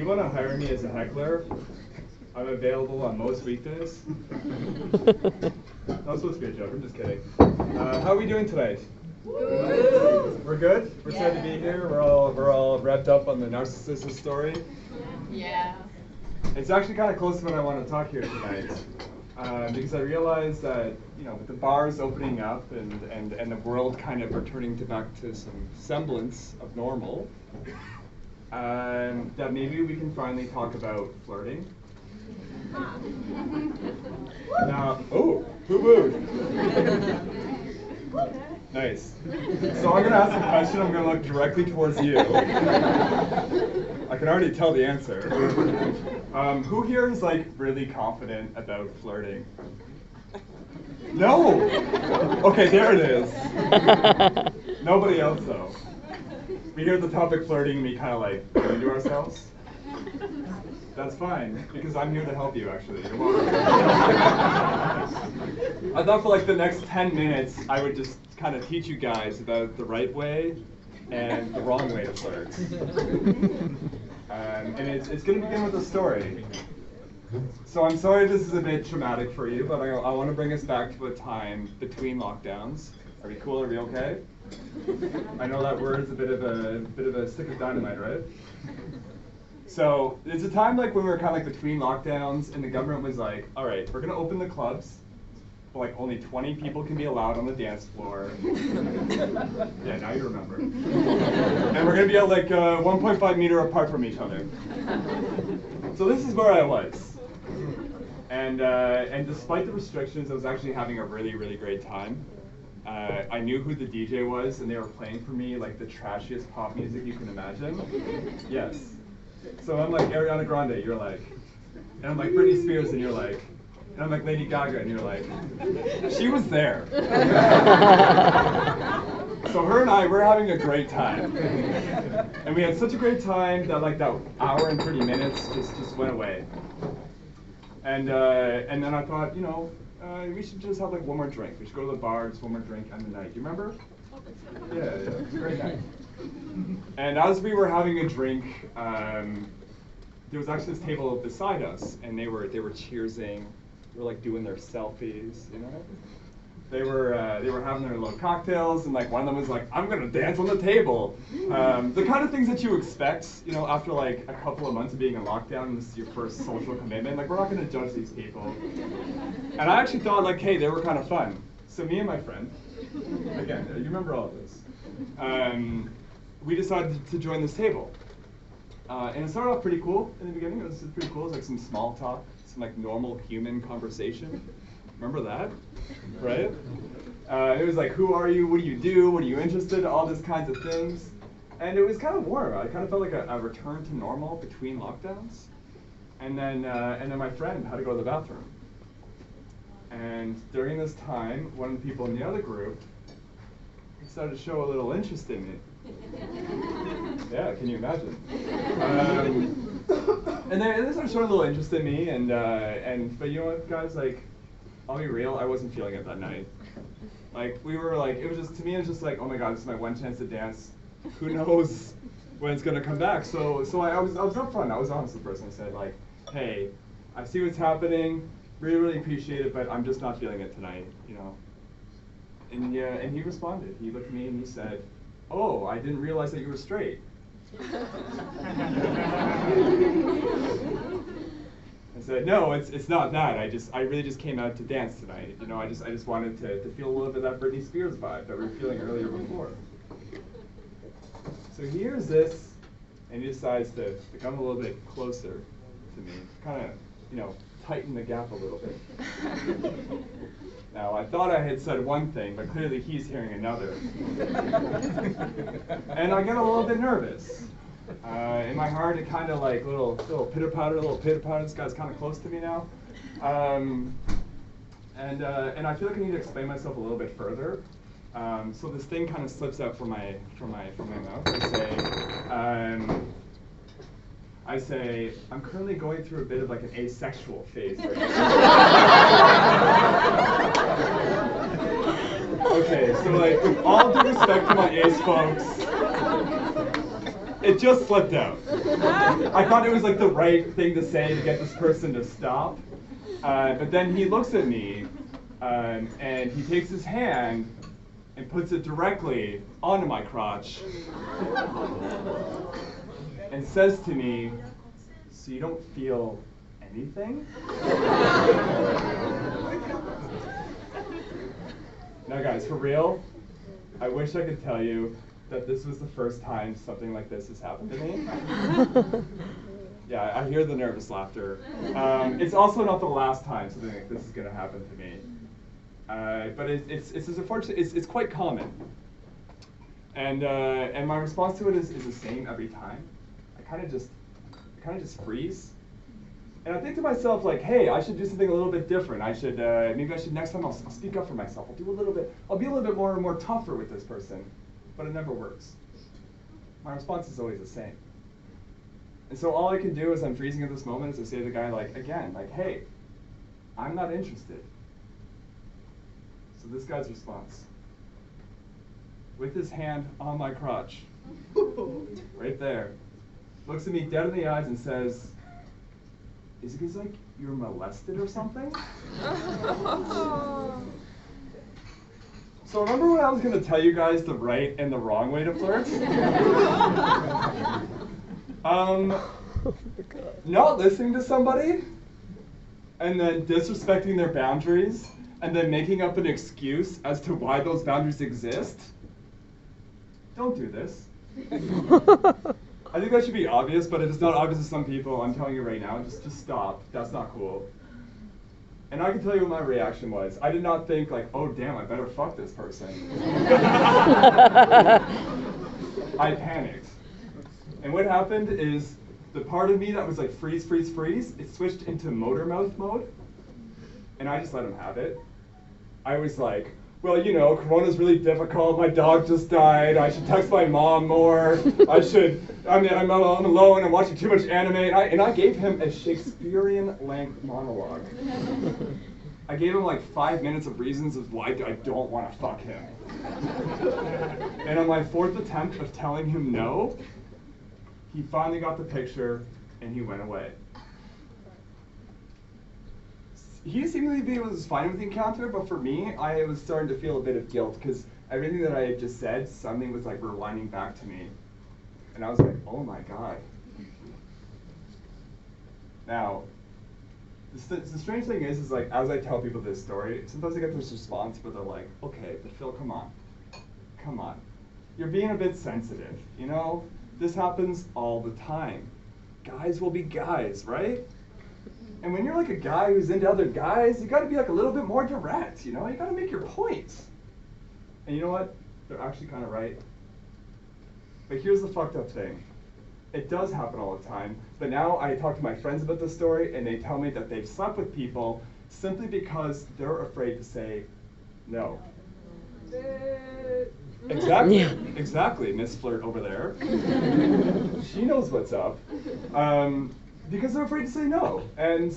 want to hire me as a heckler, I'm available on most weekdays. That was supposed to be a joke, I'm just kidding. How are we doing tonight? We're good? We're excited to be here. We're all wrapped up on the narcissist story. Yeah. It's actually kind of close to what I want to talk here tonight. Because I realized that, with the bars opening up and the world kind of returning back to some semblance of normal, that maybe we can finally talk about flirting. Now, oh, who moved? Nice. So I'm going to ask a question. I'm going to look directly towards you. I can already tell the answer. Who here is really confident about flirting? No. Okay, there it is. Nobody else though. We hear the topic flirting and we kind of go into ourselves. That's fine, because I'm here to help you, actually. You're welcome. I thought for the next 10 minutes, I would just kind of teach you guys about the right way and the wrong way to flirt. And it's going to begin with a story. So I'm sorry this is a bit traumatic for you, but I want to bring us back to a time between lockdowns. Are we cool? Are we okay? I know that word is a bit of a stick of dynamite, right? So it's a time when we were kind of between lockdowns, and the government was like, all right, we're going to open the clubs, but only 20 people can be allowed on the dance floor. Yeah, now you remember. And we're going to be at 1.5 meter apart from each other. So this is where I was. And despite the restrictions, I was actually having a really, really great time. I knew who the DJ was, and they were playing for me the trashiest pop music you can imagine. Yes. So I'm Ariana Grande, you're and I'm Britney Spears, and you're and I'm Lady Gaga, and you're she was there. So her and I, we're having a great time. And we had such a great time that that hour and 30 minutes just went away. And then I thought, we should just have one more drink. We should go to the bar, just one more drink, end the night. You remember? Yeah, it was a great night. And as we were having a drink, there was actually this table beside us, and they were cheersing. They were doing their selfies, They were having their little cocktails, and one of them was I'm gonna dance on the table. The kind of things that you expect, after a couple of months of being in lockdown, and this is your first social commitment. We're not gonna judge these people. And I actually thought hey, they were kind of fun. So me and my friend, again, you remember all of this. We decided to join this table. And it started off pretty cool in the beginning. It was pretty cool. It was some small talk, some normal human conversation. Remember that? Right? It was who are you? What do you do? What are you interested in? All these kinds of things. And it was kind of warm. I kind of felt like a return to normal between lockdowns. And then my friend had to go to the bathroom. And during this time, one of the people in the other group started to show a little interest in me. Yeah, can you imagine? And they started showing a little interest in me, but you know what, guys, I'll be real, I wasn't feeling it that night. We were it was just, to me, it was just oh my God, this is my one chance to dance. Who knows when it's gonna come back? So I was upfront, I was honest with the person. I said hey, I see what's happening, really, really appreciate it, but I'm just not feeling it tonight, And he responded. He looked at me and he said, oh, I didn't realize that you were straight. I said, no, it's not that. I really just came out to dance tonight. I just wanted to feel a little bit of that Britney Spears vibe that we were feeling earlier before. So he hears this, and he decides to come a little bit closer to me, kind of, tighten the gap a little bit. Now, I thought I had said one thing, but clearly he's hearing another. And I get a little bit nervous. In my heart, it kind of little pitter-patter, this guy's kind of close to me now. And I feel like I need to explain myself a little bit further. So this thing kind of slips out from my mouth. I say, I'm currently going through a bit of an asexual phase right now. Okay, so with all due respect to my ace folks, It just slipped out. I thought it was like the right thing to say to get this person to stop. But then he looks at me and he takes his hand and puts it directly onto my crotch and says to me, "So you don't feel anything?" Now guys, for real, I wish I could tell you that this was the first time something like this has happened to me. Yeah, I hear the nervous laughter. It's also not the last time something like this is going to happen to me. But it's unfortunate. It's quite common. And my response to it is the same every time. I kind of just freeze. And I think to myself, like, hey, I should do something a little bit different. Maybe I should next time I'll speak up for myself. I'll be a little bit more tougher with this person. But it never works. My response is always the same. And so all I can do as I'm freezing at this moment is I say to the guy, like, again, like, hey, I'm not interested. So this guy's response, with his hand on my crotch, right there, looks at me dead in the eyes and says, "Is it because, like, you're molested or something?" So remember when I was going to tell you guys the right and the wrong way to flirt? Not listening to somebody, and then disrespecting their boundaries, and then making up an excuse as to why those boundaries exist. Don't do this. I think that should be obvious, but if it's not obvious to some people, I'm telling you right now, just stop. That's not cool. And I can tell you what my reaction was. I did not think like, oh damn, I better fuck this person. I panicked. And what happened is the part of me that was like freeze, it switched into motor mouth mode. And I just let him have it. I was like, well, you know, Corona's really difficult. My dog just died. I should text my mom more. I'm alone. I'm watching too much anime. And I gave him a Shakespearean-length monologue. I gave him like 5 minutes of reasons of why I don't want to fuck him. And on my 4th attempt of telling him no, he finally got the picture and he went away. He seemingly was fine with the encounter, but for me, I was starting to feel a bit of guilt because everything that I had just said, something was like rewinding back to me. And I was like, oh my God. Now, the strange thing is like, as I tell people this story, sometimes I get this response where they're like, okay, but Phil, come on. You're being a bit sensitive, you know? This happens all the time. Guys will be guys, right? And when you're like a guy who's into other guys, you gotta be like a little bit more direct, you know? You gotta make your points. And you know what? They're actually kind of right. But here's the fucked up thing. It does happen all the time, but now I talk to my friends about this story and they tell me that they've slept with people simply because they're afraid to say no. Exactly, Miss Flirt over there. She knows what's up. Because they're afraid to say no. And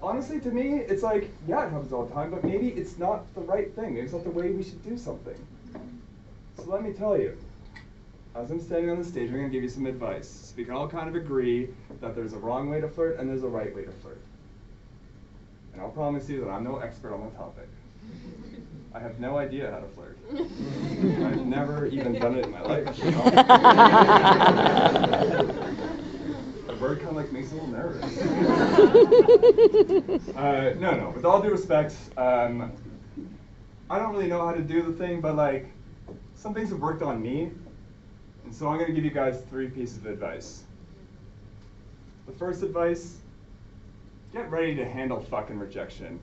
honestly, to me, it's like, yeah, it happens all the time, but maybe it's not the right thing. Maybe it's not the way we should do something. So let me tell you, as I'm standing on the stage, I'm going to give you some advice. So we can all kind of agree that there's a wrong way to flirt and there's a right way to flirt. And I'll promise you that I'm no expert on the topic. I have no idea how to flirt. I've never even done it in my life. You know? The word kind of like makes me a little nervous. No, with all due respect, I don't really know how to do the thing, but like, some things have worked on me, and so I'm going to give you guys 3 pieces of advice. The first advice, get ready to handle fucking rejection.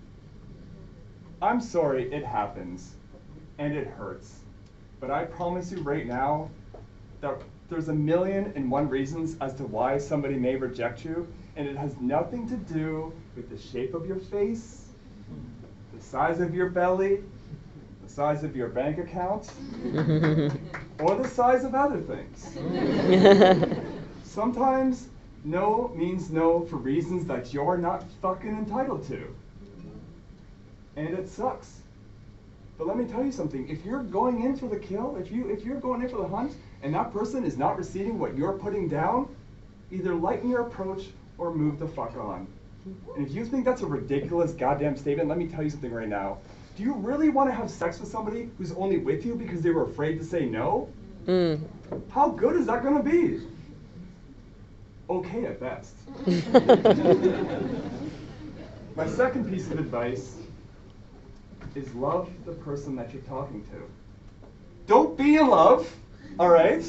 I'm sorry, it happens, and it hurts, but I promise you right now that there's 1,000,001 reasons as to why somebody may reject you, and it has nothing to do with the shape of your face, the size of your belly, the size of your bank account, or the size of other things. Sometimes no means no for reasons that you're not fucking entitled to. And it sucks. But let me tell you something, if you're going in for the kill, if you're going in for the hunt, and that person is not receiving what you're putting down, either lighten your approach or move the fuck on. And if you think that's a ridiculous goddamn statement, let me tell you something right now. Do you really want to have sex with somebody who's only with you because they were afraid to say no? How good is that going to be? Okay at best. My second piece of advice is love the person that you're talking to. Don't be in love, all right?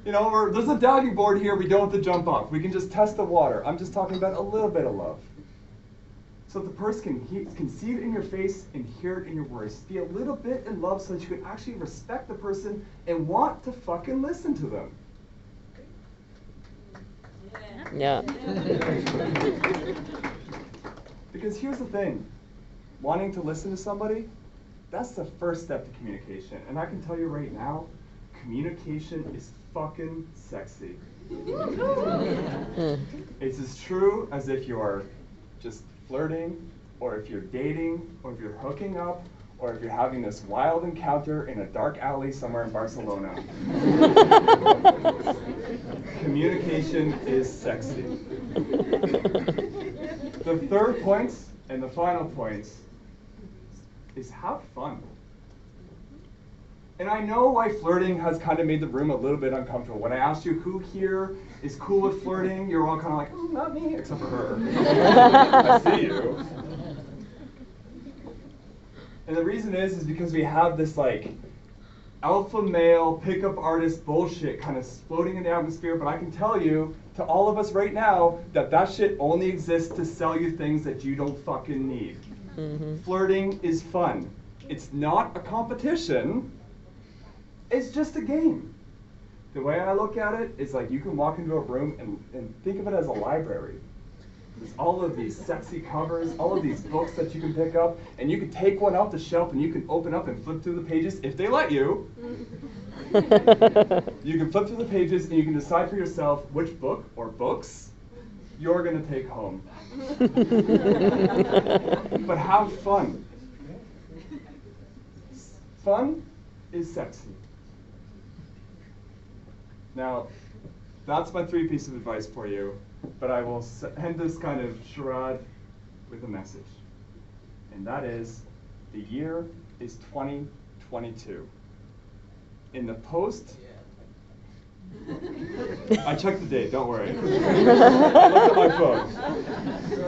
You know, there's a diving board here, we don't have to jump off. We can just test the water. I'm just talking about a little bit of love. So the person can see it in your face and hear it in your voice. Be a little bit in love so that you can actually respect the person and want to fucking listen to them. Yeah. Because here's the thing. Wanting to listen to somebody, that's the first step to communication. And I can tell you right now, communication is fucking sexy. It's as true as if you are just flirting, or if you're dating, or if you're hooking up, or if you're having this wild encounter in a dark alley somewhere in Barcelona. Communication is sexy. The third point, and the final point, is have fun. And I know why flirting has kind of made the room a little bit uncomfortable. When I asked you who here is cool with flirting, you're all kind of like, not me, except for her. I see you. And the reason is because we have this like alpha male pickup artist bullshit kind of floating in the atmosphere, but I can tell you, to all of us right now, that shit only exists to sell you things that you don't fucking need. Flirting is fun. It's not a competition. It's just a game. The way I look at it is like you can walk into a room and think of it as a library. There's all of these sexy covers, all of these books that you can pick up, and you can take one off the shelf and you can open up and flip through the pages if they let you. You can flip through the pages and you can decide for yourself which book or books you're going to take home. But have fun. Fun is sexy. Now, that's my 3 pieces of advice for you, but I will end this kind of charade with a message. And that is, the year is 2022. In the post, I checked the date, don't worry. I looked at my phone.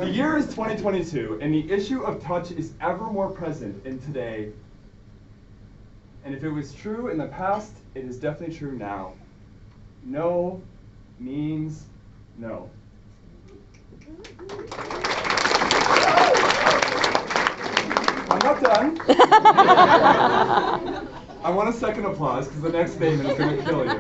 The year is 2022, and the issue of touch is ever more present in today. And if it was true in the past, it is definitely true now. No means no. I'm not done. I want a second applause because the next statement is going to kill you.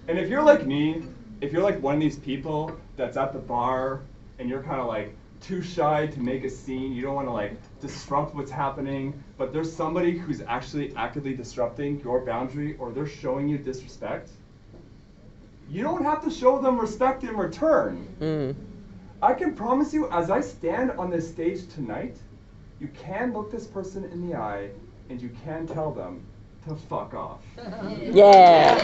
And if you're like me, if you're like one of these people that's at the bar and you're kind of like too shy to make a scene, you don't want to like disrupt what's happening, but there's somebody who's actually actively disrupting your boundary or they're showing you disrespect, you don't have to show them respect in return. I can promise you, as I stand on this stage tonight, you can look this person in the eye and you can tell them to fuck off. Yeah.